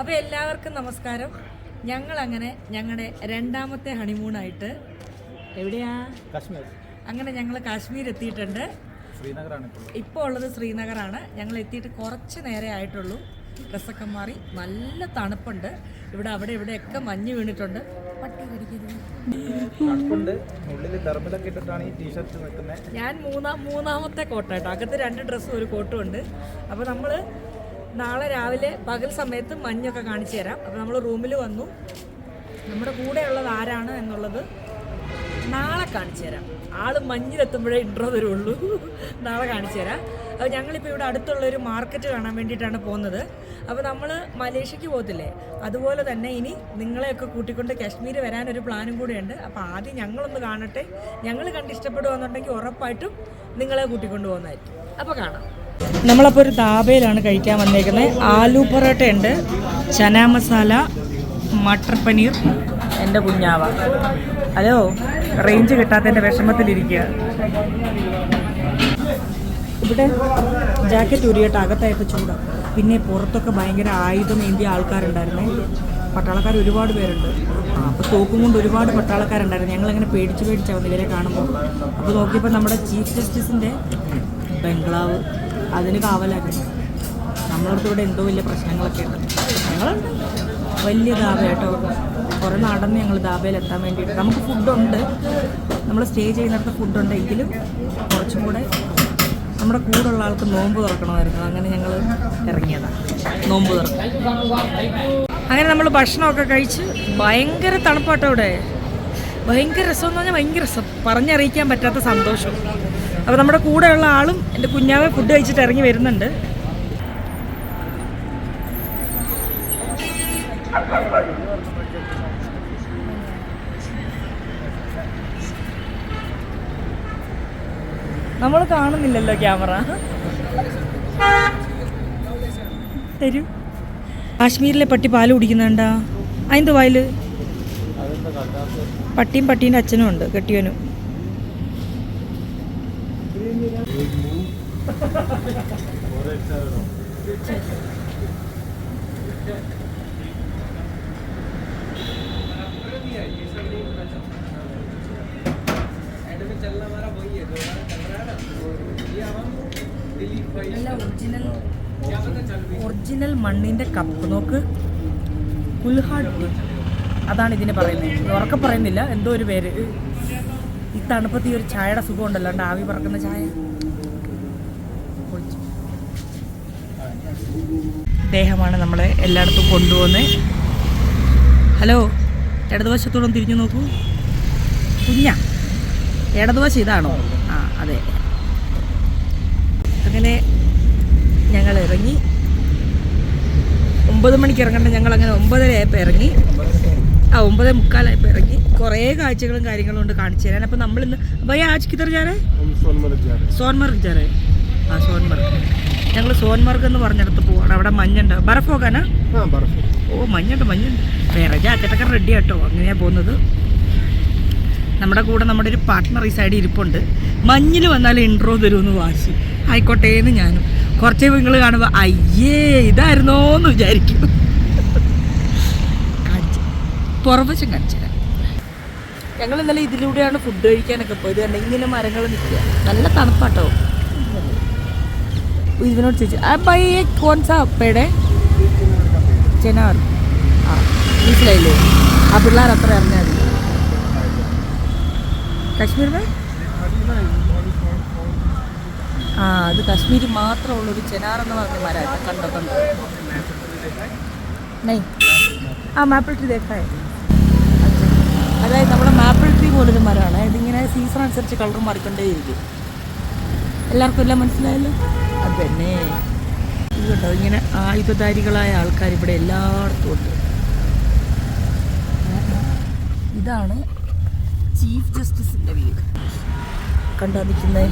അപ്പോൾ എല്ലാവർക്കും നമസ്കാരം. ഞങ്ങളങ്ങനെ ഞങ്ങളുടെ രണ്ടാമത്തെ ഹണിമൂണായിട്ട് എവിടെയാ? കാശ്മീർ. അങ്ങനെ ഞങ്ങൾ കാശ്മീർ എത്തിയിട്ടുണ്ട്. ശ്രീനഗറാണ് ഇപ്പോൾ ഉള്ളത്. ശ്രീനഗറാണ്. ഞങ്ങൾ എത്തിയിട്ട് കുറച്ച് നേരെ ആയിട്ടുള്ളൂ. ഡ്രസ്സൊക്കെ മാറി. നല്ല തണുപ്പുണ്ട് ഇവിടെ. അവിടെ ഇവിടെയൊക്കെ മഞ്ഞ് വീണിട്ടുണ്ട്. പട്ടി കടിക്കരുത്. ഞാൻ മൂന്നാമത്തെ കോട്ടായിട്ട്. അകത്ത് 2 ഡ്രസ്സും ഒരു കോട്ടും ഉണ്ട്. അപ്പോൾ നമ്മൾ നാളെ രാവിലെ പകൽ സമയത്ത് മഞ്ഞൊക്കെ കാണിച്ചു തരാം. അപ്പോൾ നമ്മൾ റൂമിൽ വന്നു. നമ്മുടെ കൂടെയുള്ളത് ആരാണ് എന്നുള്ളത് നാളെ കാണിച്ചു തരാം. ആള് മഞ്ഞിലെത്തുമ്പോഴേ ഇൻട്രോ തരുള്ളൂ. നാളെ കാണിച്ചു തരാം. അപ്പോൾ ഞങ്ങളിപ്പോൾ ഇവിടെ അടുത്തുള്ളൊരു മാർക്കറ്റ് കാണാൻ വേണ്ടിയിട്ടാണ് പോകുന്നത്. അപ്പോൾ നമ്മൾ മലേഷ്യക്ക് പോകത്തില്ലേ, അതുപോലെ തന്നെ ഇനി നിങ്ങളെയൊക്കെ കൂട്ടിക്കൊണ്ട് കാശ്മീർ വരാനൊരു പ്ലാനും കൂടെയുണ്ട്. അപ്പോൾ ആദ്യം ഞങ്ങളൊന്ന് കാണട്ടെ. ഞങ്ങൾ കണ്ടിഷ്ടപ്പെടുകയെന്നുണ്ടെങ്കിൽ ഉറപ്പായിട്ടും നിങ്ങളെ കൂട്ടിക്കൊണ്ട് പോകുന്നതായിരിക്കും. അപ്പോൾ കാണാം. നമ്മളപ്പോൾ ഒരു ധാബയിലാണ് കഴിക്കാൻ വന്നേക്കുന്നത്. ആലു പൊറോട്ട ഉണ്ട്, ചന മസാല, മട്ടർ പനീർ. എൻ്റെ കുഞ്ഞാവ ഹലോ, റേഞ്ച് കിട്ടാത്തതിൻ്റെ വിഷമത്തിലിരിക്കുക. ഇവിടെ ജാക്കറ്റ് ഊരിയിട്ട് അകത്തായപ്പോൾ ചൂടാണ്. പിന്നെ പുറത്തൊക്കെ ഭയങ്കര ആയുധം ഏന്തിയ ആൾക്കാരുണ്ടായിരുന്നേ. പട്ടാളക്കാർ ഒരുപാട് പേരുണ്ട്. അപ്പോൾ തോക്കും കൊണ്ട് ഒരുപാട് പട്ടാളക്കാരുണ്ടായിരുന്നു. ഞങ്ങളങ്ങനെ പേടിച്ച് വന്നു ഇവരെ കാണുമ്പോൾ. അപ്പോൾ നോക്കിയപ്പോൾ നമ്മുടെ ചീഫ് ജസ്റ്റിസിൻ്റെ ബംഗ്ലാവ് അതിന് കാവലാക്കി. നമ്മളടുത്ത് ഇവിടെ എന്തോ വലിയ പ്രശ്നങ്ങളൊക്കെ ഉണ്ട്. ഞങ്ങളുണ്ട് വലിയ ധാബ കേട്ടോ. കുറേ നടന്ന് ഞങ്ങൾ ധാബയിൽ എത്താൻ വേണ്ടിയിട്ട്. നമുക്ക് ഫുഡുണ്ട്, നമ്മൾ സ്റ്റേ ചെയ്യുന്നിടത്ത് ഫുഡുണ്ട്. എങ്കിലും കുറച്ചും കൂടെ നമ്മുടെ കൂടെയുള്ള ആൾക്ക് നോമ്പ് തുറക്കണമായിരുന്നു. അങ്ങനെ ഞങ്ങൾ ഇറങ്ങിയതാണ് നോമ്പ് തുറക്കാൻ. അങ്ങനെ നമ്മൾ ഭക്ഷണമൊക്കെ കഴിച്ച് ഭയങ്കര തണുപ്പാട്ടോ ഇവിടെ. ഭയങ്കര രസമെന്ന് പറഞ്ഞാൽ ഭയങ്കര രസം, പറഞ്ഞറിയിക്കാൻ പറ്റാത്ത സന്തോഷം. അപ്പോൾ നമ്മുടെ കൂടെയുള്ള ആളും എൻ്റെ കുഞ്ഞാവെ ഫുഡ് കഴിച്ചിട്ട് ഇറങ്ങി വരുന്നുണ്ട്. നമ്മൾ കാണുന്നില്ലല്ലോ ക്യാമറ. തരൂ. കാശ്മീരിലെ പട്ടി പാല് കുടിക്കുന്നുണ്ടാ? അതിൻ്റെ വായിൽ പട്ടിയും പട്ടീൻ്റെ അച്ഛനും ഉണ്ട്, കെട്ടിയവനും. ഒറിജിനൽ മണ്ണിൻ്റെ കപ്പ് നോക്ക്. കുൽഹാഡ് ടീ അതാണ് ഇതിന് പറയുന്നത്. ഉറക്കെ പറയുന്നില്ല, എന്തോ ഒരു പേര്. ഈ തണുപ്പത്ത് ഈ ഒരു ചായയുടെ സുഖം ഉണ്ടല്ലോ, ആവി പറക്കുന്ന ചായ. അദ്ദേഹമാണ് നമ്മളെ എല്ലായിടത്തും കൊണ്ടുപോകുന്നത്. ഹലോ, ഇടതുവശത്തോളം തിരിഞ്ഞു നോക്കൂ. കുഞ്ഞ ഇടതുവശം ഇതാണോ? ആ അതെ. അങ്ങനെ ഞങ്ങൾ ഇറങ്ങി. 9 മണിക്ക് ഇറങ്ങേണ്ട ഞങ്ങളങ്ങനെ 9:30 ആയപ്പോൾ ഇറങ്ങി. 9:45 ഇറങ്ങി. കുറേ കാഴ്ചകളും കാര്യങ്ങളും ഉണ്ട് കാണിച്ചു തരാൻ. അപ്പോൾ നമ്മളിന്ന് ഭയ ആജ് കിധർ ജാ രേ? സോൻമർഗ് ജാ രേ. ആ സോൻമർഗ്. ഞങ്ങൾ സോൻമർഗ് എന്ന് പറഞ്ഞിടത്ത് പോവാണ്. അവിടെ മഞ്ഞുണ്ട്. ബർഫ് പോകാനാ? ഓ മഞ്ഞുണ്ട്. വേറെ ജാക്കറ്റൊക്കെ റെഡി ആട്ടോ. അങ്ങനെയാണ് പോകുന്നത്. നമ്മുടെ കൂടെ നമ്മുടെ ഒരു പാർട്ട്ണർ ഈ സൈഡിൽ ഇരിപ്പുണ്ട്. മഞ്ഞിൽ വന്നാൽ ഇൻട്രോ തരുമെന്ന് വാശി. ആയിക്കോട്ടേന്ന് ഞാനും. കുറച്ച് നിങ്ങൾ കാണുമ്പോൾ അയ്യേ ഇതായിരുന്നോന്ന് വിചാരിക്കും. പുറവശം കാണിച്ചു തരാം. ഞങ്ങൾ ഇന്നലെ ഇതിലൂടെയാണ് ഫുഡ് കഴിക്കാനൊക്കെ പോയത്. കണ്ട ഇങ്ങനെ മരങ്ങൾ നിൽക്കുക. നല്ല തണുപ്പാട്ടോ. ഇതിനോട് ചോദിച്ചു ആ ബൈ കോൺസാ പേടെ ചെനാർ. ആ മനസ്സിലായില്ലേ? ആ പിള്ളേർ അത്ര അറിഞ്ഞാൽ മതി. കാശ്മീർ അത് കാശ്മീരിൽ മാത്രമുള്ളൊരു ചെനാർ എന്ന് പറഞ്ഞ മരമാണ്. കണ്ടോ നെയ് ആ മാപ്പിൾ ട്രീ ദേക്കായ. അതായത് നമ്മുടെ മാപ്പിൾ ട്രീ പോലൊരു മരമാണ്. ഇതിങ്ങനെ സീസൺ അനുസരിച്ച് കളർ മാറിക്കൊണ്ടേയിരിക്കും. എല്ലാവർക്കും എല്ലാം മനസ്സിലായല്ലോ. അത് തന്നെ. ഇത് കേട്ടോ, ഇങ്ങനെ ആയുധധാരികളായ ആൾക്കാർ ഇവിടെ എല്ലായിടത്തും ഉണ്ട്. ഇതാണ് ചീഫ് ജസ്റ്റിസിൻ്റെ വീട്. കണ്ടാ നിൽക്കുന്നത്.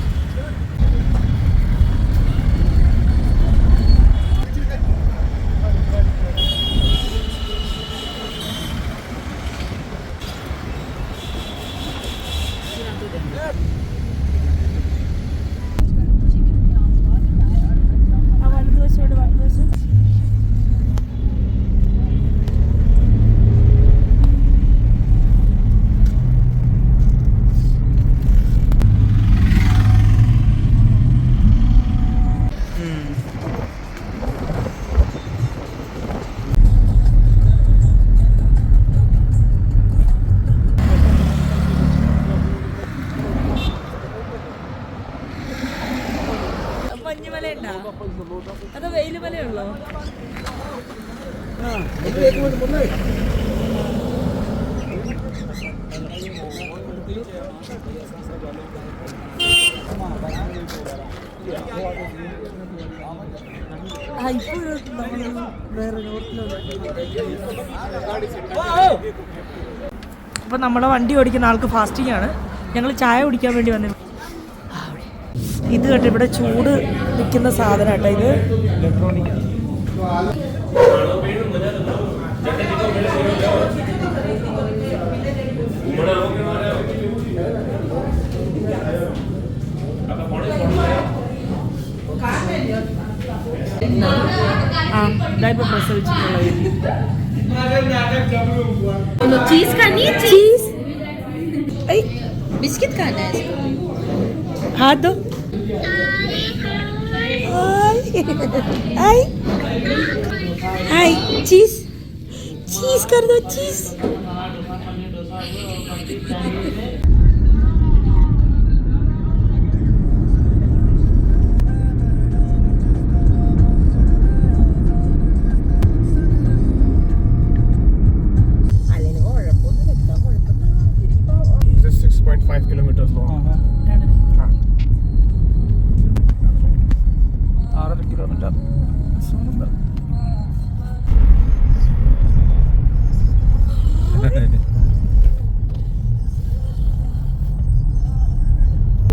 മഞ്ഞുമല ഉണ്ടാ അതോ വെയിലുമലയുള്ളോ? അപ്പൊ നമ്മളെ വണ്ടി ഓടിക്കുന്ന ആൾക്ക് ഫാസ്റ്റിംഗ് ആണ്. ഞങ്ങൾ ചായ കുടിക്കാൻ വേണ്ടി വന്നു. ഇത് കേട്ടോ ഇവിടെ ചൂട് നിൽക്കുന്ന സാധനം കേട്ടോ ഇത്. ഇതായിപ്പോ പ്രസവിച്ചിട്ടുള്ള चीज खानी है? चीज बिस्किट खाना है इसको। हाथ दो। हाय हाय चीज चीज कर दो चीज। kilometers long. 6 kilometer.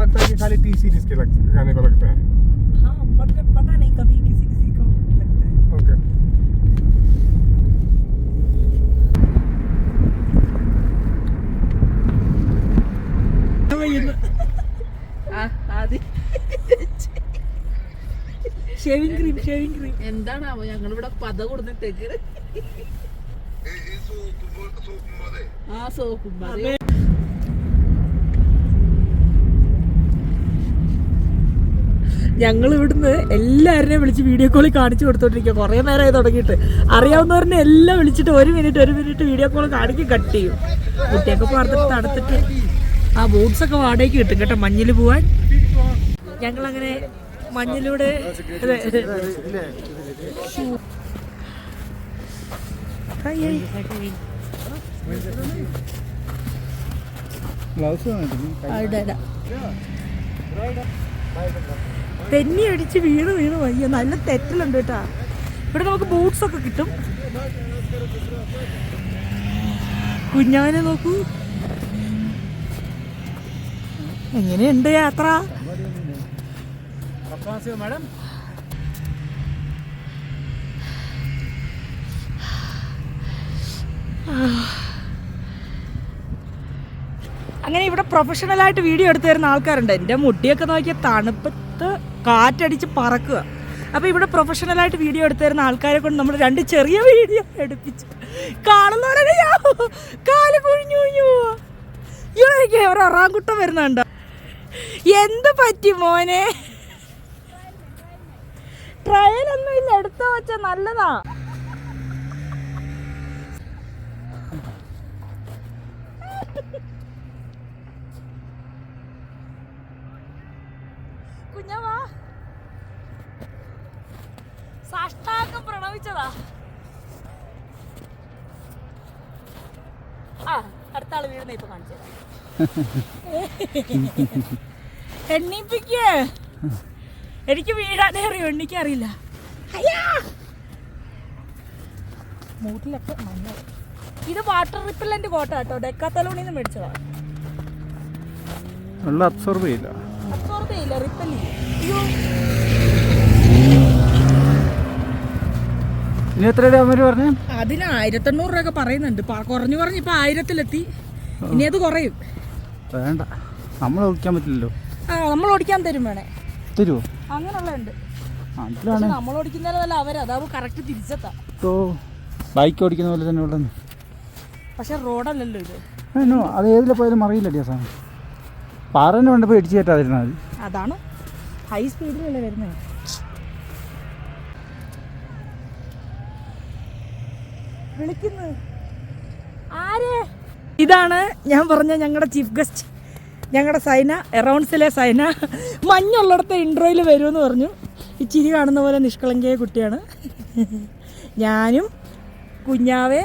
लगता है कि खाली टी सीरीज के गाने को लगता है. हाँ मतलब पता नहीं कभी किसी किसी को लगता है. ओके. ഷേവിംഗ് ക്രീം എന്താണാവോ ഞങ്ങളിവിടെ പത കൊടുത്തിട്ടേക്ക്. ആ സോപ്പും ഞങ്ങൾ ഇവിടുന്ന് എല്ലാവരെയും വിളിച്ച് വീഡിയോ കോളിൽ കാണിച്ചു കൊടുത്തോണ്ടിരിക്കുക. കുറേ നേരമായി തുടങ്ങിയിട്ട്. അറിയാവുന്നവരെ എല്ലാം വിളിച്ചിട്ട് ഒരു മിനിറ്റ് വീഡിയോ കോൾ കാണിക്കും, കട്ട് ചെയ്യും. കുട്ടിയൊക്കെ പാർത്തിട്ട് തണുത്തിട്ട് ആ ബൂട്ട്സൊക്കെ വാടകയ്ക്ക് കിട്ടും കേട്ടോ മഞ്ഞിൽ പോവാൻ. ഞങ്ങളങ്ങനെ മഞ്ഞിലൂടെ തെന്നി അടിച്ച് വീണ് വയ്യ. നല്ല തെറ്റലുണ്ട് കേട്ടാ. ഇവിടെ നമുക്ക് ബൂട്ട്സ് ഒക്കെ കിട്ടും. കുഞ്ഞാനെ നോക്കൂ എങ്ങനെയുണ്ട് യാത്ര. मैडम അങ്ങനെ ഇവിടെ പ്രൊഫഷണലായിട്ട് വീഡിയോ എടുത്തു തരുന്ന ആൾക്കാരുണ്ട്. എൻ്റെ മുടിയൊക്കെ നോക്കിയാൽ തണുപ്പത്ത് കാറ്റടിച്ച് പറക്കുക. അപ്പോൾ ഇവിടെ പ്രൊഫഷണലായിട്ട് വീഡിയോ എടുത്തു തരുന്ന ആൾക്കാരെ കൊണ്ട് നമ്മൾ 2 ചെറിയ വീഡിയോ എടുപ്പിച്ചു. കാണുന്നവരെ കാല് കുഴിഞ്ഞു പോവാ. എനിക്ക് ഒരു ഒറാങ്കുട്ടം വരുന്നുണ്ടോ? എന്ത് പറ്റി മോനെ? ട്രയലൊന്നും ഇല്ല, എടുത്തു വെച്ച നല്ലതാ. കുഞ്ഞവാ സാഷ്ടാംഗം പ്രണവിച്ചതാ. ആ അടുത്ത ആള് വീഴുന്ന ഇപ്പൊ കാണിച്ചു എണ്ണിപ്പിക്കേ. എനിക്ക് വീഴാനേ അറിയോ, എണ്ണിക്കറിയില്ല. മൂട്ടിലൊക്കെ മഞ്ഞ. ഇത് വാട്ടർ റിപ്പല്ലന്റ് കോട്ട കേട്ടോ, ഡെക്കാത്തലോണിൽ നിന്ന് മേടിച്ചതാ. അബ്സോർബ് ചെയ്യില്ല, റിപ്പല്ലി. ഇനി എത്ര രൂപ പറഞ്ഞു? അതിന് 1800 രൂപ പറയുന്നുണ്ട്. കുറഞ്ഞു ഇപ്പൊ 1000-ലെത്തി. ഇനി അത് കുറയും. വേണ്ട, നമ്മൾ ഓടിക്കാൻ പറ്റില്ലല്ലോ. ആ നമ്മൾ ഓടിക്കാൻ തരും വേണേ. തരുമോ? അങ്ങനെയുള്ളതുണ്ട്. നമ്മൾ ഓടിക്കുന്നതല്ല അവര്, അതാവും കറക്റ്റ് തിരിച്ചെത്താം. ബൈക്ക് ഓടിക്കുന്ന പോലെ തന്നെ ഉള്ളത്. പക്ഷെ റോഡല്ലല്ലോ ഇത്. അത് ഏതിലെ പോയാലും അറിയില്ലല്ലോ സാധനം. പാറേനെ കൊണ്ട് പോയി ഇടിച്ചു കയറ്റാതിരുന്നാൽ മതി. അതാണ് ഹൈ സ്പീഡിലല്ലേ വരുന്നത്. വിളിക്കുന്നു ആര്? ഇതാണ് ഞാൻ പറഞ്ഞ ഞങ്ങളുടെ ചീഫ് ഗസ്റ്റ്, ഞങ്ങളുടെ സൈന, എറൗണ്ട്സിലെ സൈന. മഞ്ഞുള്ളിടത്ത് ഇൻട്രോയിൽ വരുമെന്ന് പറഞ്ഞു. ഈ ചിരി കാണുന്ന പോലെ നിഷ്കളങ്കയായ കുട്ടിയാണ്. ഞാനും കുഞ്ഞാവേ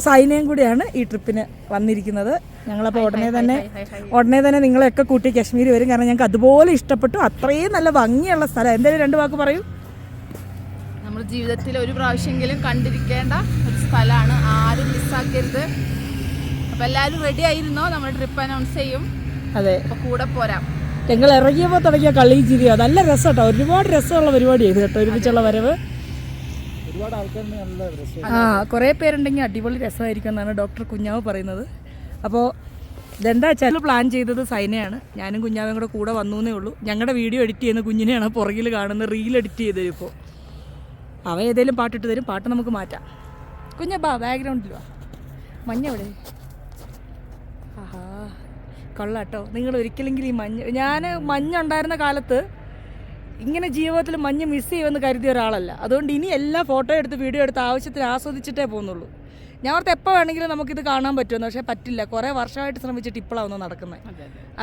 സൈനയും കൂടിയാണ് ഈ ട്രിപ്പിന് വന്നിരിക്കുന്നത്. ഞങ്ങളപ്പോൾ ഉടനെ തന്നെ നിങ്ങളെയൊക്കെ കൂട്ടി കാശ്മീർ വരും. കാരണം ഞങ്ങൾക്ക് അതുപോലെ ഇഷ്ടപ്പെട്ടു. അത്രയും നല്ല ഭംഗിയുള്ള സ്ഥലം. എന്തായാലും 2 വാക്ക് പറയൂ. നമ്മൾ ജീവിതത്തിൽ ഒരു പ്രാവശ്യമെങ്കിലും കണ്ടിരിക്കേണ്ട ഒരു സ്ഥലമാണ്. ആരും മിസ്സാക്കരുത്. അപ്പം എല്ലാവരും റെഡി ആയിരുന്നോ? നമ്മൾ ട്രിപ്പ് അനൗൺസ് ചെയ്യും. അതെ, അപ്പോൾ കൂടെ പോരാം. ഞങ്ങൾ ഇറങ്ങിയപ്പോൾ തുടങ്ങിയ കളി ചിരിയോ നല്ല രസം കേട്ടോ. ഒരുപാട് രസമുള്ള പരിപാടിയായിരുന്നു കേട്ടോ ഒരുമിച്ചുള്ള വരവ്. ഒരുപാട് ആൾക്കാരുണ്ട്, നല്ല രസം. കുറേ പേരുണ്ടെങ്കിൽ അടിപൊളി രസമായിരിക്കും എന്നാണ് ഡോക്ടർ കുഞ്ഞാവ് പറയുന്നത്. അപ്പോൾ ഇതെന്താ വെച്ചാൽ പ്ലാൻ ചെയ്തത് സൈനയാണ്. ഞാനും കുഞ്ഞാവും കൂടെ വന്നേ ഉള്ളൂ. ഞങ്ങളുടെ വീഡിയോ എഡിറ്റ് ചെയ്യുന്ന കുഞ്ഞിനെയാണ് പുറകിൽ കാണുന്നത്. റീൽ എഡിറ്റ് ചെയ്ത് തരും. ഇപ്പോൾ അവ ഏതെങ്കിലും പാട്ടിട്ട് തരും. പാട്ട് നമുക്ക് മാറ്റാം. കുഞ്ഞാ ബാക്ക്ഗ്രൗണ്ടിൽ വാ. മഞ്ഞ എവിടെ? ആഹാ കൊള്ളാട്ടോ. നിങ്ങൾ ഒരിക്കലെങ്കിലും ഈ ഞാൻ മഞ്ഞുണ്ടായിരുന്ന കാലത്ത് ഇങ്ങനെ ജീവിതത്തിൽ മഞ്ഞ് മിസ് ചെയ്യുമെന്ന് കരുതിയ ഒരാളല്ല. അതുകൊണ്ട് ഇനി എല്ലാ ഫോട്ടോ എടുത്ത് വീഡിയോ എടുത്ത് ആവശ്യത്തിന് ആസ്വദിച്ചിട്ടേ പോകുന്നുള്ളൂ. ഞാൻ ഓർത്ത് എപ്പോൾ വേണമെങ്കിലും നമുക്കിത് കാണാൻ പറ്റുമെന്ന്. പക്ഷേ പറ്റില്ല. കുറേ വർഷമായിട്ട് ശ്രമിച്ചിട്ട് ഇപ്പോഴാണ് നടക്കുന്നത്.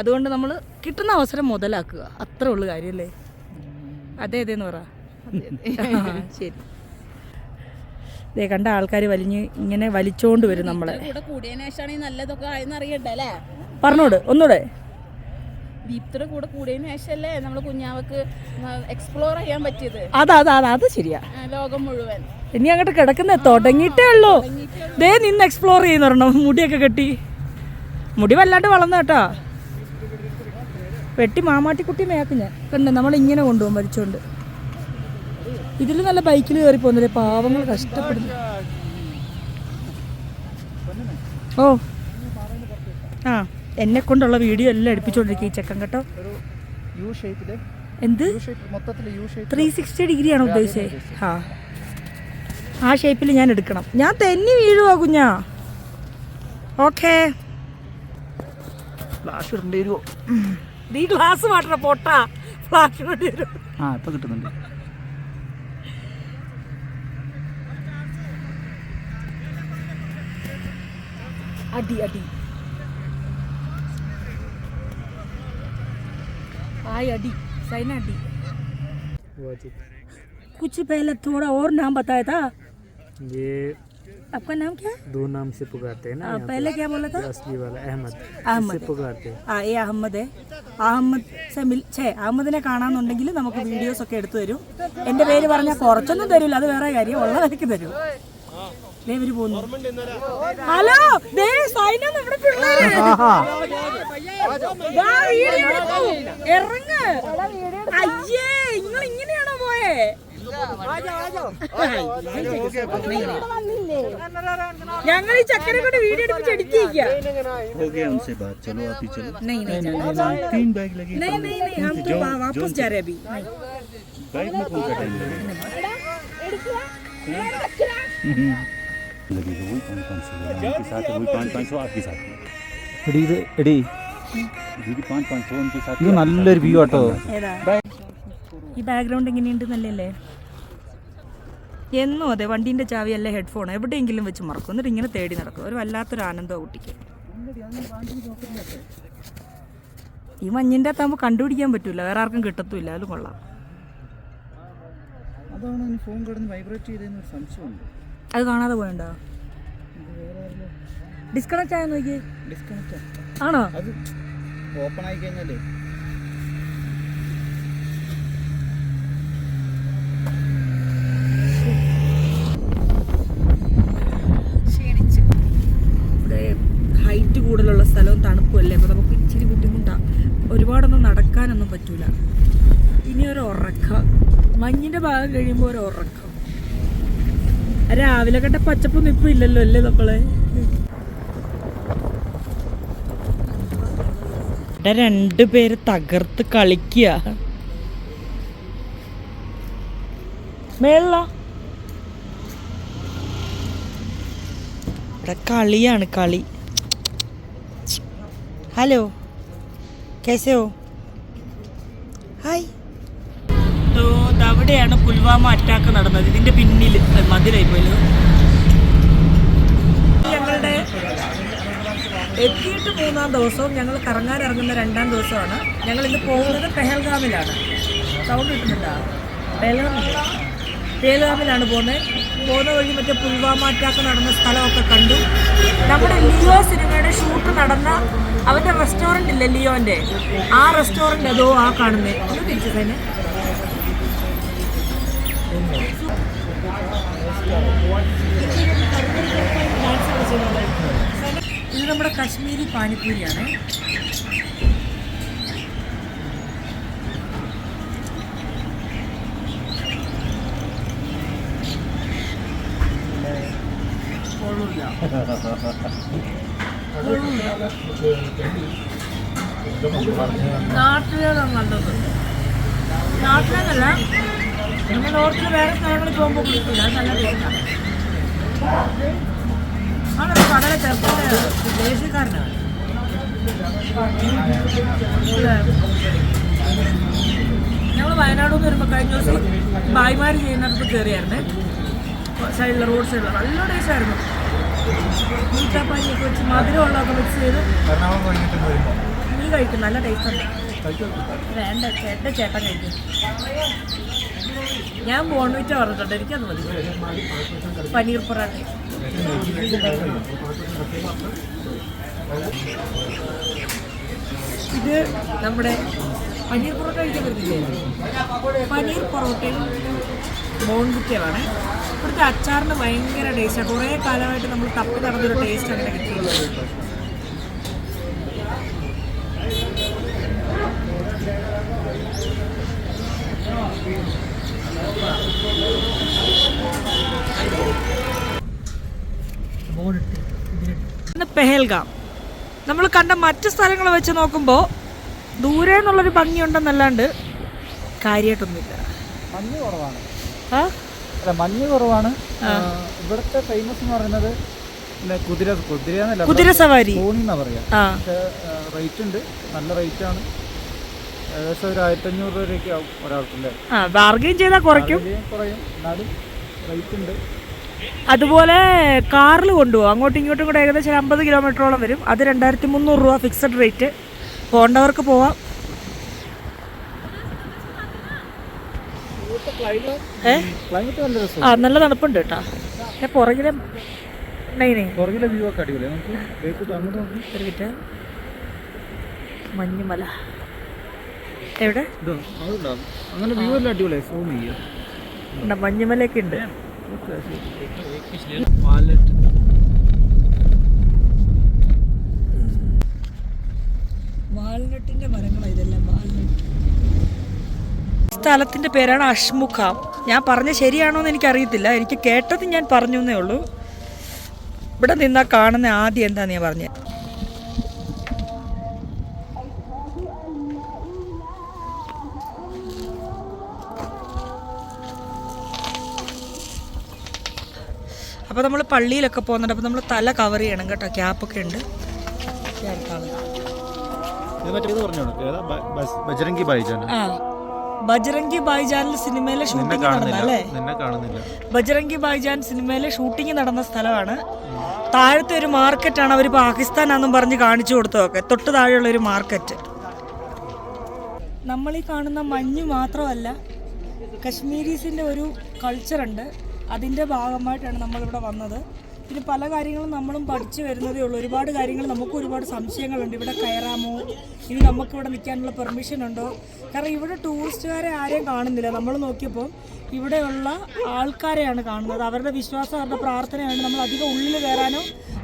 അതുകൊണ്ട് നമ്മൾ കിട്ടുന്ന അവസരം മുതലാക്കുക. അത്രേ ഉള്ളു കാര്യമല്ലേ? അതേന്ന് പറ. ശരി. ഇതേ കണ്ട ആൾക്കാർ ഇങ്ങനെ വലിച്ചോണ്ട് വരും നമ്മളെ. നല്ലതൊക്കെ അറിയണ്ടല്ലേ? പറഞ്ഞോട് ഒന്നൂടെ. ദീപ്തിയുടെ കൂടെ കൂടിയതിനു ശേഷമല്ലേ നമ്മൾ കുഞ്ഞാവക്ക് എക്സ്പ്ലോർ ചെയ്യാൻ പറ്റിയത്. അത് ശരിയാ. ലോകം മുഴുവൻ ഇനി അങ്ങോട്ട് കിടക്കുന്ന തുടങ്ങിയിട്ടേ ഉള്ളൂ. ദേ നിന്ന് എക്സ്പ്ലോർ ചെയ്യുന്ന മുടിയൊക്കെ കെട്ടി. മുടി വല്ലാണ്ട് വളർന്നു കേട്ടോ. വെട്ടി മാമാട്ടിക്കുട്ടി മേക്കും ഞാൻ കണ്ടേ. നമ്മളിങ്ങനെ കൊണ്ടുപോകും വലിച്ചോണ്ട്. ഇതിൽ നല്ല ബൈക്കിൽ കയറി പോകുന്നില്ലേ? പാവങ്ങൾ കഷ്ടപ്പെടുന്നു. ഓ ആ എന്നെ കൊണ്ടുള്ള വീഡിയോ എല്ലാം എടുപ്പിച്ചോണ്ടിരിക്കും ഈ ചെക്കൻ കേട്ടോ. എന്ത് 360 ഡിഗ്രിയാണോ ഉദ്ദേശിച്ചത്? ആ ഷേപ്പിൽ ഞാൻ എടുക്കണം. ഞാൻ തെന്നി വീഴുവാ കുഞ്ഞാ. ഓക്കെ ഫ്ലാഷ് ഇടേണ്ടി വരുമോ? നീ ഗ്ലാസ് മാറ്റണം പൊട്ടാ. ഫ്ലാഷ് ഇടേണ്ടി വരും. ഇപ്പൊ കിട്ടുന്നുണ്ട്. അടി അടി आय अडी सैना अडी कुछ पहले थोड़ा और नाम बताया था। ये आपका नाम क्या? 2 नाम से पुकारते हैं ना। पहले क्या बोला था? असली वाला अहमद അഹമ്മദ് से पुकारते हैं। ആ ഏ അഹമ്മദ് അഹമ്മദിനെ കാണാന്നുണ്ടെങ്കിൽ നമുക്ക് വീഡിയോസ് ഒക്കെ എടുത്തു തരും. എൻ്റെ പേര് പറഞ്ഞാൽ കുറച്ചൊന്നും തരില്ല. അത് വേറെ കാര്യം. ഉള്ള വിലക്ക് തരും. ഇവര് പോകുന്നു. ഹലോ നമ്മുടെ പിള്ളേര് ഇറങ്ങ്. അയ്യേ നിങ്ങൾ ഇങ്ങനെയാണോ പോയേ? ഞങ്ങൾ ഈ ചക്കരെ കൊണ്ട് വീഡിയോ എടുപ്പിച്ച് അടിക്കുക. हम तो वापस जा रहे अभी. ഇത് നല്ലൊരു വ്യൂ ആട്ടോ. ഈ ബാക്ക്ഗ്രൗണ്ട് എങ്ങനെയുണ്ട്? നല്ലല്ലേ? എന്നും അതെ. വണ്ടീൻ്റെ ചാവിയല്ല ഹെഡ്ഫോൺ എവിടെയെങ്കിലും വെച്ച് മറക്കും. എന്നിട്ട് ഇങ്ങനെ തേടി നടക്കും. ഒരു വല്ലാത്തൊരു ആനന്ദമാണ് കുട്ടിക്ക്. ഈ മഞ്ഞിൻ്റെ അകത്താകുമ്പോൾ കണ്ടുപിടിക്കാൻ പറ്റൂല. വേറെ ആർക്കും കിട്ടത്തുമില്ല. അതിലും കൊള്ളാം. ഫോൺ കിടന്ന് വൈബ്രേറ്റ് ചെയ്തതെന്ന് ഒരു സംശയമുണ്ട്. അത് കാണാതെ പോയണ്ടോ? ഡിസ്കണക്റ്റ് ആയെന്ന് നോക്കിയേ. ഡിസ്കണക്റ്റ് ആണോ? അത് ഓപ്പൺ ആയി കഴിഞ്ഞാലേ ഇവിടെ ഹൈറ്റ് കൂടുതലുള്ള സ്ഥലവും തണുപ്പുമല്ലേ. അപ്പോൾ നമുക്ക് ഇച്ചിരി ബുദ്ധിമുട്ടാണ്. ഒരുപാടൊന്നും നടക്കാനൊന്നും പറ്റൂല. ഇനി ഒരു ഉറക്കം. മഞ്ഞിൻ്റെ ഭാഗം കഴിയുമ്പോൾ ഒരു ഉറക്കം. രാവിലെ കണ്ട പച്ചപ്പൊന്നും ഇപ്പം ഇല്ലല്ലോ അല്ലേ നമ്മളെ? 2 പേര് തകർത്ത് കളിക്കുക. മേള ഇവിടെ കളിയാണ് കളി. ഹലോ കേസോ ഹായ്. അവിടെയാണ് പുൽവാമ അറ്റാക്ക് നടന്നത്. ഇതിന്റെ പിന്നിൽ മതിലായി പോയത്. ഞങ്ങളുടെ എത്തിയിട്ട് 3-ാം ദിവസവും ഞങ്ങൾ കറങ്ങാൻ ഇറങ്ങുന്ന 2-ാം ദിവസമാണ്. ഞങ്ങൾ ഇന്ന് പോകുന്നത് പെഹൽഗാമിലാണ്. സൗണ്ട് കിട്ടുന്നുണ്ടോ? പേൽഗാമിലാണ് പോകുന്ന വഴി മറ്റേ പുൽവാമ അറ്റാക്ക് നടന്ന സ്ഥലമൊക്കെ കണ്ടു. നമ്മുടെ ലിയോ സിനിമയുടെ ഷൂട്ട് നടന്ന അവൻ്റെ റെസ്റ്റോറൻ്റ് ഇല്ലേ ലിയോൻ്റെ, ആ റെസ്റ്റോറൻ്റ് അതോ ആ കാണുന്നത് തിരിച്ചു തന്നെ. ഇത് നമ്മുടെ കശ്മീരി പാനിപ്പൂരിയാണ്. നാട്ടിലാണ് നല്ലത്. നാട്ടിലെന്നല്ല, പിന്നെ നോർത്തിൽ വേറെ സ്ഥലങ്ങളിൽ പോകുമ്പോൾ കുടിക്കില്ല, നല്ല ടേസ്റ്റാണ്. അതൊരു കടല ചെറുപ്പത്തെ ദേശീയക്കാരനാണ്. ഞങ്ങൾ വയനാട് നിന്ന് വരുമ്പോൾ കഴിഞ്ഞ ദിവസം ഭായിമാർ ചെയ്യുന്നിടത്ത് കയറിയായിരുന്നേ. സൈഡിലെ റോഡ് സൈഡിൽ നല്ല ടേസ്റ്റായിരുന്നു. ഈട്ടാപ്പാനിയൊക്കെ വെച്ച് മധുരമുള്ളതൊക്കെ മിക്സ് ചെയ്ത് നീ കഴിക്കും, നല്ല ടേസ്റ്റുണ്ട്. വേണ്ട, എൻ്റെ ചേട്ടൻ കഴിക്കും. ഞാൻ ബോൺവിറ്റ പറഞ്ഞിട്ടുണ്ട്, എനിക്കത് മതി. പനീർ പൊറാട്ട. ഇത് നമ്മുടെ പനീർ പൊറോട്ട കഴിക്കാൻ പറ്റില്ലേ? പനീർ പൊറോട്ടയും ബോൺവിറ്റയുമാണ്. ഇവിടുത്തെ അച്ചാറിന് ഭയങ്കര ടേസ്റ്റാണ്. കുറേ കാലമായിട്ട് നമ്മൾ തപ്പി നടന്നൊരു ടേസ്റ്റ് അങ്ങനെ കിട്ടിയിട്ടുള്ളത്. പെഹൽഗാം നമ്മൾ കണ്ട മറ്റ് സ്ഥലങ്ങൾ വെച്ച് നോക്കുമ്പോൾ ദൂരെ നിന്നുള്ളൊരു ഭംഗിയുണ്ടെന്നല്ലാണ്ട് കാര്യമായിട്ടൊന്നുമില്ല. മഞ്ഞ് കുറവാണ്. ആ അല്ല, മഞ്ഞ് കുറവാണ്. ഇവിടുത്തെ ഫേമസ് എന്ന് പറയുന്നത് കുതിര സവാരി എന്നാ പറയാ. പക്ഷേ റേറ്റ് ഉണ്ട്, നല്ല റേറ്റാണ്. ഏകദേശം ഒരു 1500 രൂപയൊക്കെ ആവും ഒരാൾക്കല്ലേ. ബാർഗെയിൻ ചെയ്താൽ കുറയ്ക്കും, എന്നാലും റേറ്റ് ഉണ്ട്. അതുപോലെ കാറിൽ കൊണ്ടുപോകും അങ്ങോട്ടും ഇങ്ങോട്ടും കൂടെ ഏകദേശം 50 കിലോമീറ്ററോളം വരും. അത് 2300 രൂപ ഫിക്സഡ് റേറ്റ്. പോകേണ്ടവർക്ക് പോവാം. നല്ല തണുപ്പുണ്ട് കേട്ടോ. പുറകിലെ വ്യൂ ഒക്കെ അടിപൊളി. നമുക്ക് മഞ്ഞുമല എവിടെ അങ്ങനെ വ്യൂ എല്ലാം അടിപൊളി. സൂം ചെയ്യാം, മഞ്ഞുമലയൊക്കെ ഉണ്ട്. വാൾനട്ടിന്റെ മരങ്ങളാണ് ഇതെല്ലാം. സ്ഥലത്തിന്റെ പേരാണ് അഷ്മുഖാം. ഞാൻ പറഞ്ഞ ശരിയാണോ എന്ന് എനിക്കറിയത്തില്ല, എനിക്ക് കേട്ടത് ഞാൻ പറഞ്ഞു എന്നേ ഉള്ളൂ. ഇവിടെ നിന്നാ കാണുന്ന ആദ്യം എന്താന്ന് ഞാൻ പറഞ്ഞത്. അപ്പോൾ നമ്മൾ പള്ളിയിലൊക്കെ പോകുന്നുണ്ട്. അപ്പോൾ നമ്മൾ തല കവർ ചെയ്യണം കേട്ടോ. ക്യാപ്പൊക്കെ ഉണ്ട്. ആ, ബജ്രംഗി ഭായ്ജാൻ സിനിമയിലെ ഷൂട്ടിംഗ് നടന്നല്ലേ? ബജ്രംഗി ഭായ്ജാൻ സിനിമയിലെ ഷൂട്ടിംഗ് നടന്ന സ്ഥലമാണ്. താഴത്തെ ഒരു മാർക്കറ്റാണ്. അവർ പാകിസ്ഥാനാണെന്നും പറഞ്ഞ് കാണിച്ചു കൊടുത്തതൊക്കെ. തൊട്ട് താഴെയുള്ള ഒരു മാർക്കറ്റ്. നമ്മളീ കാണുന്ന മഞ്ഞ് മാത്രമല്ല, കശ്മീരീസിൻ്റെ ഒരു കൾച്ചറുണ്ട്. അതിൻ്റെ ഭാഗമായിട്ടാണ് നമ്മളിവിടെ വന്നത്. പിന്നെ പല കാര്യങ്ങളും നമ്മളും പഠിച്ചു വരുന്നതേ ഉള്ളൂ. ഒരുപാട് കാര്യങ്ങൾ നമുക്കും ഒരുപാട് സംശയങ്ങളുണ്ട്. ഇവിടെ കയറാമോ, ഇനി നമുക്കിവിടെ നിൽക്കാനുള്ള പെർമിഷൻ ഉണ്ടോ? കാരണം ഇവിടെ ടൂറിസ്റ്റുകാരെ ആരെയും കാണുന്നില്ല. നമ്മൾ നോക്കിയപ്പോൾ ഇവിടെയുള്ള ആൾക്കാരെയാണ് കാണുന്നത്. അവരുടെ വിശ്വാസം, അവരുടെ പ്രാർത്ഥനയാണ്. നമ്മൾ അധികം ഉള്ളിൽ കയറാനോ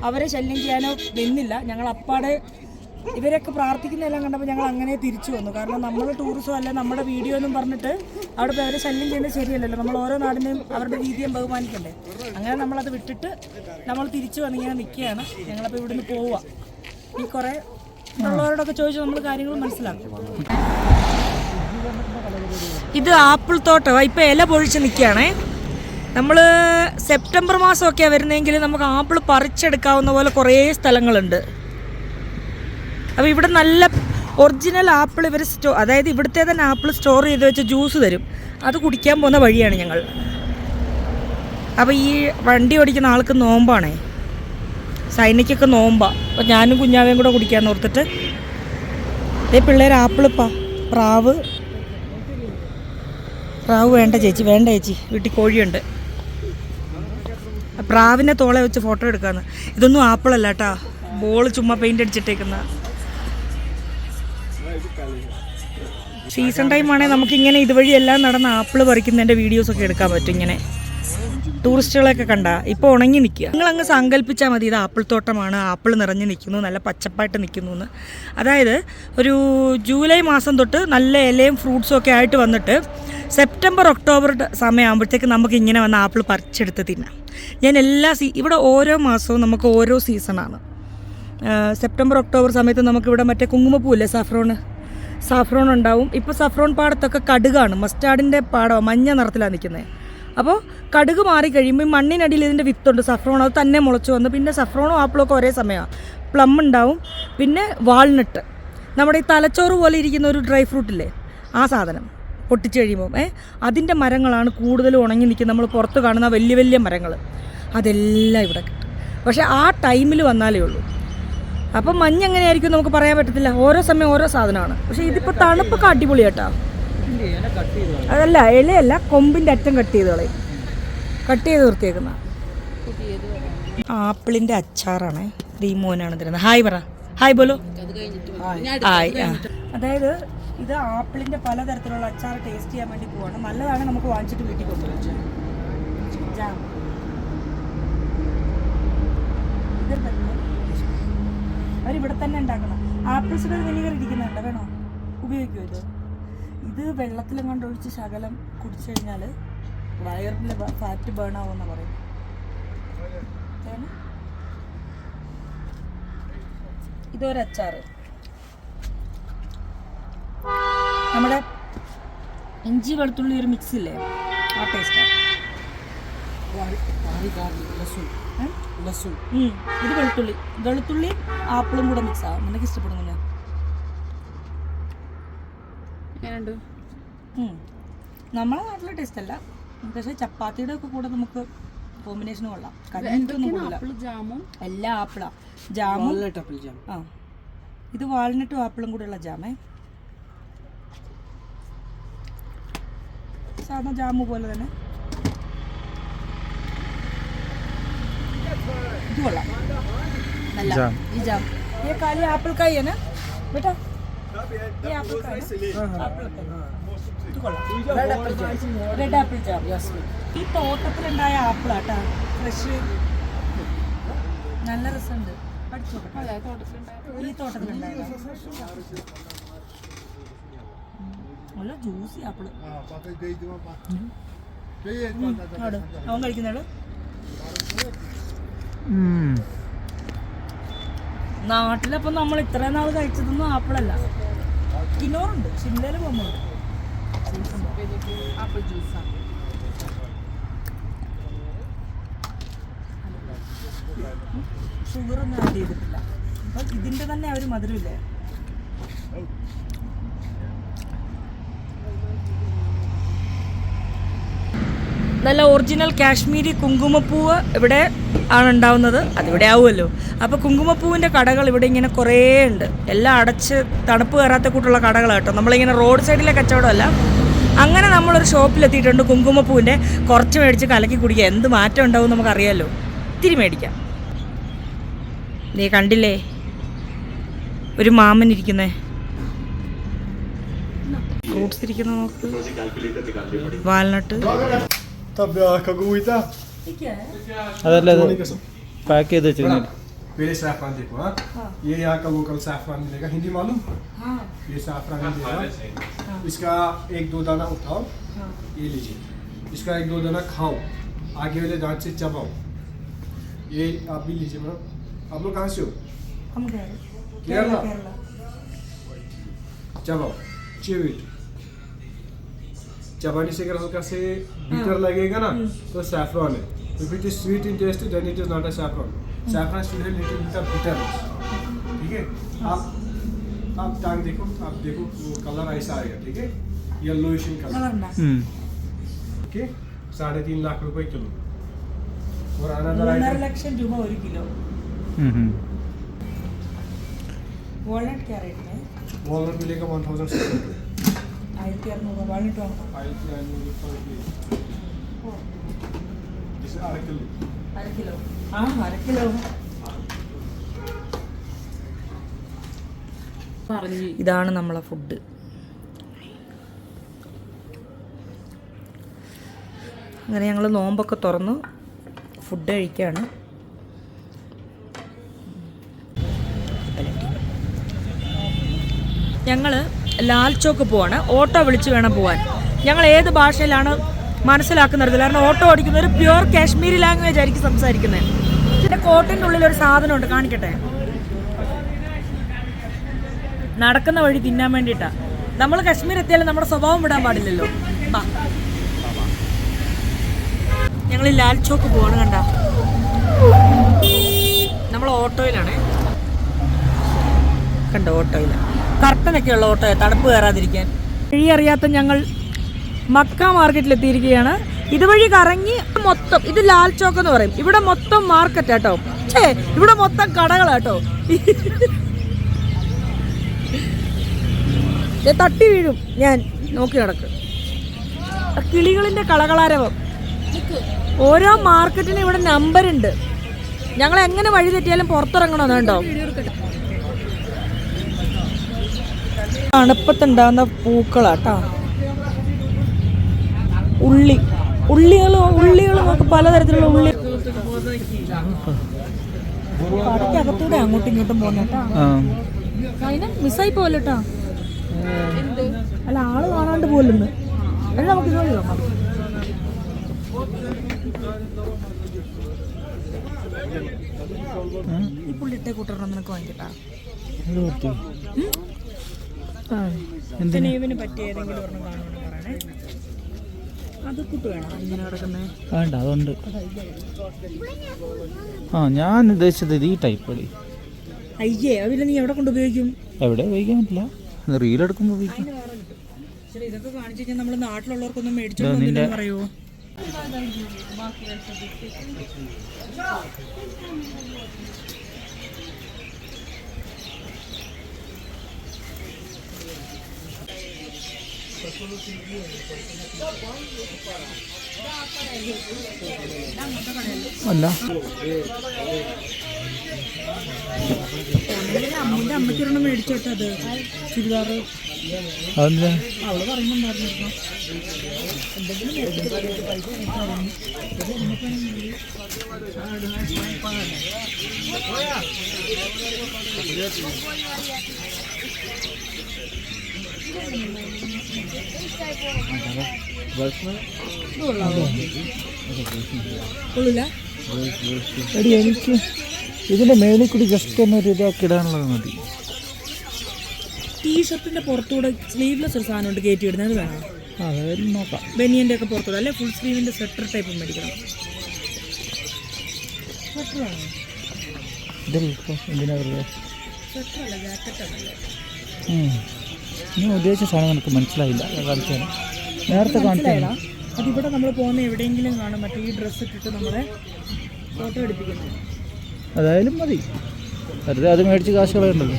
അവരെ ശല്യം ചെയ്യാനോ നിന്നില്ല. ഞങ്ങൾ അപ്പാടെ ഇവരൊക്കെ പ്രാർത്ഥിക്കുന്നതെല്ലാം കണ്ടപ്പോൾ ഞങ്ങൾ അങ്ങനെ തിരിച്ചു വന്നു. കാരണം നമ്മൾ ടൂറിസം അല്ല, നമ്മുടെ വീഡിയോ എന്നും പറഞ്ഞിട്ട് അവിടെ പോയി അവരെ ശല്യം ചെയ്യുന്നത് ശരിയല്ലല്ലോ. നമ്മൾ ഓരോ നാടിനെയും അവരുടെ രീതിയും ബഹുമാനിക്കണ്ടേ. അങ്ങനെ നമ്മളത് വിട്ടിട്ട് നമ്മൾ തിരിച്ചു വന്നിങ്ങനെ നിൽക്കുകയാണ്. ഞങ്ങളപ്പോൾ ഇവിടുന്ന് പോവുക. ഈ കുറേ ഉള്ളവരോടൊക്കെ ചോദിച്ചു നമ്മൾ കാര്യങ്ങൾ മനസ്സിലാക്കും. ഇത് ആപ്പിൾ തോട്ടമാണ്. ഇപ്പോൾ ഇല പൊഴിച്ച് നിൽക്കുകയാണേ. നമ്മൾ സെപ്റ്റംബർ മാസമൊക്കെയാണ് വരുന്നതെങ്കിൽ നമുക്ക് ആപ്പിൾ പറിച്ചെടുക്കാവുന്ന പോലെ കുറേ സ്ഥലങ്ങളുണ്ട്. അപ്പോൾ ഇവിടെ നല്ല ഒറിജിനൽ ആപ്പിൾ ഇവർ അതായത് ഇവിടുത്തെ തന്നെ ആപ്പിൾ സ്റ്റോർ ചെയ്ത് വെച്ച് ജ്യൂസ് തരും. അത് കുടിക്കാൻ പോകുന്ന വഴിയാണ് ഞങ്ങൾ. അപ്പോൾ ഈ വണ്ടി ഓടിക്കുന്ന ആൾക്ക് നോമ്പാണേ, സൈനിക്കൊക്കെ നോമ്പാണ്. അപ്പോൾ ഞാനും കുഞ്ഞാവേയും കൂടെ കുടിക്കാമെന്ന് ഓർത്തിട്ട് പിള്ളേർ ആപ്പിളിപ്പാ, പ്രാവ് പ്രാവ് വേണ്ട ചേച്ചി, വേണ്ട ചേച്ചി, വീട്ടിൽ കോഴിയുണ്ട്. പ്രാവിനെ തോളെ വെച്ച് ഫോട്ടോ എടുക്കാന്ന്. ഇതൊന്നും ആപ്പിളല്ല കേട്ടാ, ബോൾ ചുമ്മാ പെയിന്റ് അടിച്ചിട്ടേക്കുന്ന. സീസൺ ടൈം ആണെങ്കിൽ നമുക്കിങ്ങനെ ഇതുവഴി എല്ലാം നടന്ന് ആപ്പിൾ പറിക്കുന്നതിൻ്റെ വീഡിയോസൊക്കെ എടുക്കാൻ പറ്റും. ഇങ്ങനെ ടൂറിസ്റ്റുകളെയൊക്കെ കണ്ട ഇപ്പോൾ ഉണങ്ങി നിൽക്കുക. നിങ്ങളങ്ങ് സങ്കല്പിച്ചാൽ മതി, ഇത് ആപ്പിൾ തോട്ടമാണ്, ആപ്പിൾ നിറഞ്ഞ് നിൽക്കുന്നു, നല്ല പച്ചപ്പായിട്ട് നിൽക്കുന്നു എന്ന്. അതായത് ഒരു ജൂലൈ മാസം തൊട്ട് നല്ല ഇലയും ഫ്രൂട്ട്സും ഒക്കെ ആയിട്ട് വന്നിട്ട് സെപ്റ്റംബർ ഒക്ടോബർ സമയമാകുമ്പോഴത്തേക്ക് നമുക്ക് ഇങ്ങനെ വന്ന് ആപ്പിൾ പറിച്ചെടുത്ത് തിന്നാം. ഞാൻ ഇവിടെ ഓരോ മാസവും നമുക്ക് ഓരോ സീസണാണ്. സെപ്റ്റംബർ ഒക്ടോബർ സമയത്ത് നമുക്കിവിടെ മറ്റേ കുങ്കുമപ്പൂല്ലേ, സാഫ്രോൺ ഉണ്ടാവും. ഇപ്പോൾ സാഫ്രോൺ പാടത്തൊക്കെ കടുകാണ്, മസ്റ്റാർഡിൻ്റെ പാടമാണ്, മഞ്ഞ നിറത്തിലാണ് നിൽക്കുന്നത്. അപ്പോൾ കടുക് മാറിക്കഴിയുമ്പോൾ ഈ മണ്ണിനടിയിൽ ഇതിൻ്റെ വിത്തുണ്ട്, സഫ്രോൺ, അത് തന്നെ മുളച്ച് വന്ന്. പിന്നെ സഫ്രോണും ആപ്പിളൊക്കെ ഒരേ സമയമാണ്. പ്ലം ഉണ്ടാവും, പിന്നെ വാൾനട്ട്, നമ്മുടെ ഈ തലച്ചോറ് പോലെ ഇരിക്കുന്ന ഒരു ഡ്രൈ ഫ്രൂട്ടില്ലേ, ആ സാധനം പൊട്ടിച്ച് കഴിയുമ്പോൾ അതിൻ്റെ മരങ്ങളാണ് കൂടുതലും ഉണങ്ങി നിൽക്കുന്നത്. നമ്മൾ പുറത്ത് കാണുന്ന വലിയ വലിയ മരങ്ങൾ അതെല്ലാം ഇവിടെ കിട്ടും. പക്ഷേ ആ ടൈമിൽ വന്നാലേ ഉള്ളൂ. അപ്പം മഞ്ഞ് എങ്ങനെയായിരിക്കും നമുക്ക് പറയാൻ പറ്റത്തില്ല, ഓരോ സമയം ഓരോ സാധനമാണ്. പക്ഷേ ഇതിപ്പോൾ തണുപ്പൊക്കെ അടിപൊളിയാട്ടോ. അതല്ല, ഇലയല്ല, കൊമ്പിൻ്റെ അറ്റം കട്ട് ചെയ്ത് കളയും, കട്ട് ചെയ്ത് നിർത്തിയേക്കുന്ന. ആപ്പിളിൻ്റെ അച്ചാറാണ്. ദീമോനാണ് തരുന്നത്. ഹായ് പറ, ഹായ് ബോലോ. ഹായ്. അതായത് ഇത് ആപ്പിളിൻ്റെ പലതരത്തിലുള്ള അച്ചാർ ടേസ്റ്റ് ചെയ്യാൻ വേണ്ടി പോവാണ്. നല്ലതാണ്, നമുക്ക് വാങ്ങിച്ചിട്ട് വീട്ടിൽ കൊണ്ടുവച്ചു. ജാം അവരിവിടെ തന്നെ ഉണ്ടാക്കണം. ആപ്പിൾ സിഡർ വിനീഗർ ഇരിക്കുന്നുണ്ട്, വേണോ? ഉപയോഗിക്കുമോ ഇത് വെള്ളത്തിലും കൊണ്ടൊഴിച്ച് ശകലം കുടിച്ചു കഴിഞ്ഞാൽ വയറിലെ ഫാറ്റ് ബേൺ ആവുമെന്ന് പറയും. ഇതൊരച്ചാർ നമ്മുടെ ഇഞ്ചി വെളുത്തുള്ളി ഒരു മിക്സ് ഇല്ലേ, ആ ടേസ്റ്റാണ്. ഇത് വെളുത്തുള്ളി ആപ്പിളും കൂടെ മിക്സ് ആവും. നിനക്ക് ഇഷ്ടപ്പെടുന്നില്ല? നമ്മളെ നാട്ടിലെ ടേസ്റ്റ് അല്ല, പക്ഷേ ചപ്പാത്തിയുടെ ഒക്കെ കൂടെ നമുക്ക് കോമ്പിനേഷൻ കൊള്ളാം. എല്ലാ ആപ്പിളാ ജാമും. ആ, ഇത് വാൾനട്ടും ആപ്പിളും കൂടെ ഉള്ള ജാമേ, സാധാരണ ജാമു പോലെ തന്നെ. ഇത് കൊള്ളാം, നല്ല ഈ ജാം. ये काली एप्पल का ही है ना बेटा, ये एप्पल का है, एप्पल का ഇത് കൊള്ളാം. Red apple jam. ഈ തോട്ടത്തിലുണ്ടായ ആപ്പിളാട്ടാ, ഫ്രഷ്, നല്ല രസമുണ്ട്. പഠിച്ചു ഈ തോട്ടത്തിലുണ്ടായതാ, നല്ല ജ്യൂസി ആപ്പിള്. അവൻ കഴിക്കുന്നാള് നാട്ടിലപ്പം നമ്മൾ ഇത്രയും നാൾ കഴിച്ചതൊന്നും ആപ്പിളല്ല. കിനോറുണ്ട്, ഷിംലയിൽ പോകുമ്പോൾ ആപ്പിൾ ജ്യൂസാണ്. ഷുഗറൊന്നും ആഡ് ചെയ്തിട്ടില്ല. അപ്പം ഇതിൻ്റെ തന്നെ ആ ഒരു മധുരമില്ലേ. നല്ല ഒറിജിനൽ കാശ്മീരി കുങ്കുമപ്പൂവ് ഇവിടെ ആണ് ഉണ്ടാവുന്നത്. അതിവിടെ ആവുമല്ലോ. അപ്പോൾ കുങ്കുമപ്പൂവിൻ്റെ കടകൾ ഇവിടെ ഇങ്ങനെ കുറേ ഉണ്ട്. എല്ലാം അടച്ച് തണുപ്പ് കയറാത്ത കൂട്ടുള്ള കടകളാണ് കേട്ടോ. നമ്മളിങ്ങനെ റോഡ് സൈഡിലെ കച്ചവടമല്ല. അങ്ങനെ നമ്മളൊരു ഷോപ്പിലെത്തിയിട്ടുണ്ട്. കുങ്കുമപ്പൂവിൻ്റെ കുറച്ച് മേടിച്ച് കലക്കി കുടിക്കുക. എന്ത് മാറ്റം ഉണ്ടാവും നമുക്കറിയാമല്ലോ. ഇത്തിരി മേടിക്കാം. നീ കണ്ടില്ലേ ഒരു മാമൻ ഇരിക്കുന്നേ, ഫ്രൂട്ട്സ് ഇരിക്കുന്ന നോക്ക്, വാൽനട്ട്. पैक के दे चाहिए। पहले सैफरान देखो, हाँ ये यहाँ का लोकल सैफरान मिलेगा, हिंदी मालूम? हाँ। ये सैफरान मिलेगा, इसका 1-2 दाना उठाओ, ये लीजिए, इसका 1-2 दाना खाओ, आगे वाले दांत से चबाओ। ये आप भी लीजिए मैडम। आप लोग कहाँ से हो? हम केरला। चबाओ, chew it। चबाने से अगर हल्का से बिटर लगेगा ना तो सैफरॉन है। If it is sweet in taste, then it is not a saffron. Saffron should have little bit of bitterness. ठीक है? आप टांग देखो, आप देखो वो कलर ऐसा आएगा, ठीक है? Yellowish in colour. Okay, 3.5 lakh रुपए किलो। और अनदर 1.5 ലക്ഷം രൂപ ഒരു കിലോ. वालनट क्या रेट में? वॉलनट मिलेगा 1600। 1600 വാങ്ങിട്ടോ 1500 per plate. This is 1/2 kilo. 1/2 kilo. ആ 1/2 കിലോ. ഇതാണ് നമ്മളെ ഫുഡ്. അങ്ങനെ ഞങ്ങൾ നോമ്പൊക്കെ തുറന്നു ഫുഡ് കഴിക്കുകയാണ്. ഞങ്ങൾ ലാൽ ചോക്ക് പോവാണ്. ഓട്ടോ വിളിച്ച് വേണം പോവാൻ. ഞങ്ങൾ ഏത് ഭാഷയിലാണ് മനസ്സിലാക്കുന്നത്, കാരണം ഓട്ടോ ഓടിക്കുന്നവർ പ്യുവർ കാശ്മീരി ലാംഗ്വേജ് ആയിരിക്കും സംസാരിക്കുന്നത്. ഇതിൻ്റെ കോട്ടിൻ്റെ ഉള്ളിലൊരു സാധനമുണ്ട്, കാണിക്കട്ടെ. നടക്കുന്ന വഴി തിന്നാൻ വേണ്ടിയിട്ടാണ്. നമ്മൾ കാശ്മീർ എത്തിയാലും നമ്മുടെ സ്വഭാവം വിടാൻ പാടില്ലല്ലോ. ഞങ്ങൾ ലാൽ ചോക്ക് പോവാണ്. കണ്ട, നമ്മൾ ഓട്ടോയിലാണ്. കണ്ട, ഓട്ടോയിലാണ്. കർട്ടനൊക്കെ ഉള്ള ഓട്ടോ, തണുപ്പ് കയറാതിരിക്കാൻ. വഴി അറിയാത്ത ഞങ്ങൾ മക്ക മാർക്കറ്റിലെത്തിയിരിക്കുകയാണ്. ഇതുവഴി കറങ്ങി മൊത്തം, ഇത് ലാൽ ചോക്ക് എന്ന് പറയും. ഇവിടെ മൊത്തം മാർക്കറ്റ് കേട്ടോ. ഇവിടെ മൊത്തം കടകളാട്ടോ. തട്ടി വീഴും ഞാൻ നോക്കി നടക്ക്. കിളികളിന്റെ കളകളാരവം. ഓരോ മാർക്കറ്റിനും ഇവിടെ നമ്പറുണ്ട്. ഞങ്ങൾ എങ്ങനെ വഴി തെറ്റിയാലും പുറത്തിറങ്ങണമെന്ന് കേട്ടോ. തണുപ്പത്തുണ്ടാകുന്ന പൂക്കളാട്ടോ. ഉള്ളികൾ നമുക്ക് പലതരത്തിലുള്ള ഉള്ളി. കടയ്ക്കകത്തൂടെ അങ്ങോട്ടും ഇങ്ങോട്ടും പോകുന്നേട്ടാ. അതിന് മിസ്സായി പോലട്ടാ. അല്ല, ആള് കാണാണ്ട് പോലെന്ന്. അല്ല, നമുക്ക് ഇതുവഴി നോക്കാം. ഈ പുള്ളിട്ടേ കൂട്ടണം നിനക്ക് വാങ്ങിക്കട്ടാ. ഇവന് പറ്റിയ ഏതെങ്കിലും ഒരെണ്ണം കാണുമെന്ന് പറയണേ. അത് കൂട്ട് വേണം ഇങ്ങനെ കിടക്കുന്നേ. വേണ്ട, അതുണ്ട്. ഞാൻ ഉദ്ദേശിച്ചത് ഇത് ഈ ടൈപ്പ്. അയ്യേ, അതില്ല. നീ എവിടെ കൊണ്ട് ഉപയോഗിക്കും? എവിടെ ഉപയോഗിക്കാൻ പറ്റില്ല, റീലെടുക്കുമ്പോൾ ഉപയോഗിക്കും. ശരി, ഇതൊക്കെ കാണിച്ചു കഴിഞ്ഞാൽ നമ്മൾ നാട്ടിലുള്ളവർക്കൊന്നും മേടിച്ചോന്ന് പറയുമോ? അല്ല, അമ്മൂന്റെ അമ്മയ്ക്കൊരെണ്ണം മേടിച്ചോട്ടത് ചുരിദാറ്. അതെന്താ അവള് പറയുന്നുണ്ടായിരുന്നു. എടി, എനിക്ക് ഇതിന്റെ മേളിൽ കൂടി ജസ്റ്റ് ഒന്നൊരു ഇതാക്കി ഇടാനുള്ളത് മതി. ടീഷർട്ടിന്റെ പുറത്തൂടെ സ്ലീവ്ലെസ് ഒരു സാധനം ഉണ്ട് കയറ്റി ഇടുന്നത്, വേണം. അതായത് നോക്കാം. ബനിയന്റെ ഒക്കെ പുറത്തൂടെ അല്ലെ ഫുൾ സ്ലീവിന്റെ സ്വെറ്റർ ടൈപ്പ് മേടിക്കണം. സ്വെറ്റർ വേണോ? എന്തിനാ പറയുക? സ്വെറ്റർ അല്ല, ജാക്കറ്റ് ആണല്ലേ. നീ ഉദ്ദേശിച്ച സാധനം എനിക്ക് മനസ്സിലായില്ല. കാണിച്ചാൽ നേരത്തെ കാണിച്ചാൽ അതിവിടെ നമ്മൾ പോകുന്ന എവിടെയെങ്കിലും കാണും. മറ്റേ ഈ ഡ്രസ്സ് ഇട്ടിട്ട് നമ്മളെ ഫോട്ടോ എടുപ്പിക്കുന്നത്. അതായാലും മതി, വെറുതെ അത് മേടിച്ച് കാശ് കളയണ്ടല്ലോ.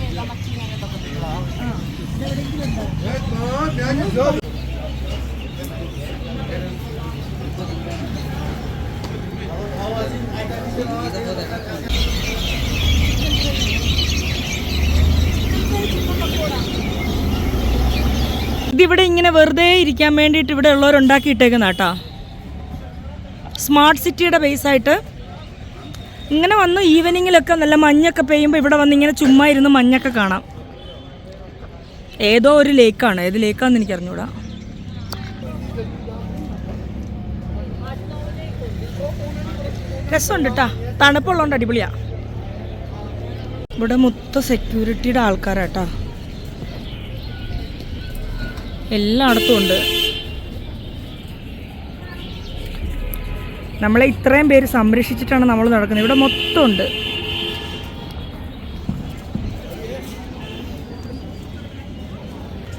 ഇതിവിടെ ഇങ്ങനെ വെറുതെ ഇരിക്കാൻ വേണ്ടിയിട്ട് ഇവിടെ ഉള്ളവരുണ്ടാക്കിയിട്ടേക്കുന്ന കേട്ടോ. സ്മാർട്ട് സിറ്റിയുടെ ബേസായിട്ട് ഇങ്ങനെ വന്ന് ഈവനിങ്ങിലൊക്കെ നല്ല മഞ്ഞൊക്കെ പെയ്യുമ്പോൾ ഇവിടെ വന്ന് ഇങ്ങനെ ചുമ്മാ ഇരുന്ന് മഞ്ഞൊക്കെ കാണാം. ഏതോ ഒരു ലേക്കാണ്, ഏത് ലേക്കാന്ന് എനിക്ക് അറിഞ്ഞൂടാ. രസമുണ്ട് കേട്ടാ, തണുപ്പുള്ളതുകൊണ്ട് അടിപൊളിയാ. ഇവിടെ മൊത്തം സെക്യൂരിറ്റിയുടെ ആൾക്കാരാട്ടാ, എല്ലായിടത്തും ഉണ്ട്. നമ്മളെ ഇത്രയും പേര് സംരക്ഷിച്ചിട്ടാണ് നമ്മൾ നടക്കുന്നത്. ഇവിടെ മൊത്തം ഉണ്ട്.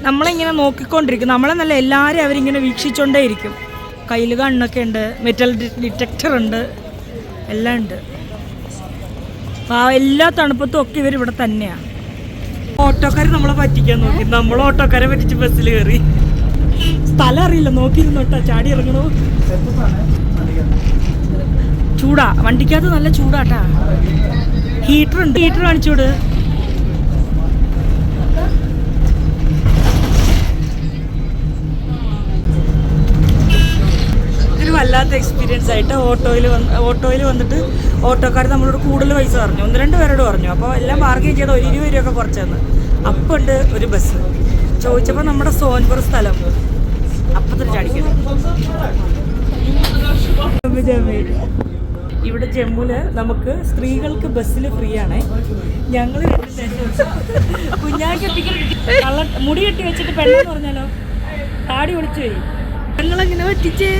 നമ്മളിങ്ങനെ നോക്കിക്കൊണ്ടിരിക്കും. നമ്മളെ നല്ല എല്ലാവരും അവരിങ്ങനെ വീക്ഷിച്ചുകൊണ്ടേ ഇരിക്കും. കയ്യിൽ കണ്ണൊക്കെ ഉണ്ട്, മെറ്റൽ ഡിറ്റക്ടർ ഉണ്ട്, എല്ലാം ഉണ്ട്. എല്ലാ തണുപ്പത്തും ഒക്കെ ഇവരിവിടെ തന്നെയാണ്. ഓട്ടോക്കാർ നമ്മളെ പറ്റിക്കാൻ നോക്കി. നമ്മൾ ഓട്ടോക്കാരെ പറ്റിച്ച് ബസ്സിൽ കയറി. സ്ഥലം അറിയില്ല, നോക്കിയിരുന്നോട്ടാ ചാടി ഇറങ്ങണോ. സെറ്റപ്പാണ് അധികം. ചൂടാ, വണ്ടിക്കകത്ത് നല്ല ചൂടാട്ടാ. ഹീറ്റർ ഉണ്ട്, ഹീറ്റർ കാണിച്ചൂട്. ഇതൊരു വല്ലാത്ത എക്സ്പീരിയൻസ് ആയിട്ട് ഓട്ടോയിൽ വന്നിട്ട് ഓട്ടോക്കാർ നമ്മളോട് കൂടുതൽ പൈസ പറഞ്ഞു, 1-2 പേരോട് പറഞ്ഞു. അപ്പോൾ എല്ലാം ബാർഗെയിൻ ചെയ്ത് 20 രൂപയൊക്കെ കുറച്ച് തന്നു. അപ്പം ഉണ്ട് ഒരു ബസ് ചോദിച്ചപ്പോൾ നമ്മുടെ സോൻപുർ സ്ഥലം അപ്പം തന്നെ ചാടിക്കണം. ഇവിടെ ജമ്മുവില് നമുക്ക് സ്ത്രീകൾക്ക് ബസ്സിൽ ഫ്രീ ആണ്. ഞങ്ങൾ കുഞ്ഞാക്കി മുടി കെട്ടി വെച്ചിട്ട് പെണ്ണെന്ന് പറഞ്ഞാലോ താടി ഒളിച്ചു പോയി. ഞങ്ങളെങ്ങനെ പറ്റിച്ചേ.